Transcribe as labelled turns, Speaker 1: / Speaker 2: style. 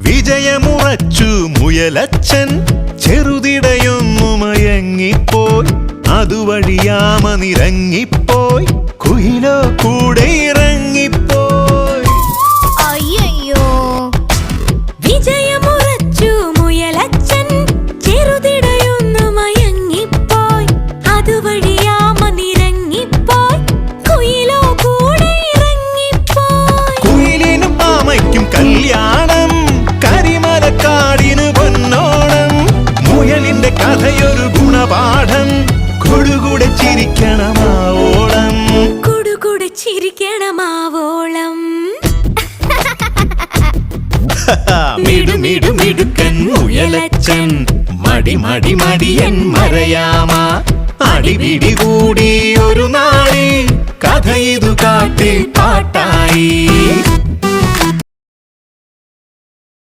Speaker 1: വിജയമുറച്ചു മുയലച്ചൻ ചെറുതിടയൊന്നു മയങ്ങിപ്പോയി അതുവഴിയാമ നിറങ്ങിപ്പോയി കുയിലോ കൂടെ ഇറങ്ങിപ്പോയി
Speaker 2: അയ്യോ വിജയമുറച്ചു മുയലച്ചൻ ചെറുതിടയൊന്നു മയങ്ങിപ്പോയി അതുവഴിയാമ നിറങ്ങിപ്പോയി കുയിലോ കൂടെ ഇറങ്ങിപ്പോയി
Speaker 1: കുയിലിനും ആമയ്ക്കും കല്യാണം കരിമലക്കാടിന് പൊന്നോണം മുയലിന്റെ കഥയൊരു ഗുണപാഠം കൊടുകൂടെ ചിരിക്കണമാവോളം
Speaker 2: കൊടുകൂടെ ചിരിക്കണമാവോളം
Speaker 1: മിടുമിടുമിടുക്കൻ മുയലച്ചൻ മടി മടി മടിയൻ മറയാമ അടിപിടി കൂടി ഒരു നാളിൽ കഥ ഇതു കാട്ടിൽ പാട്ടായി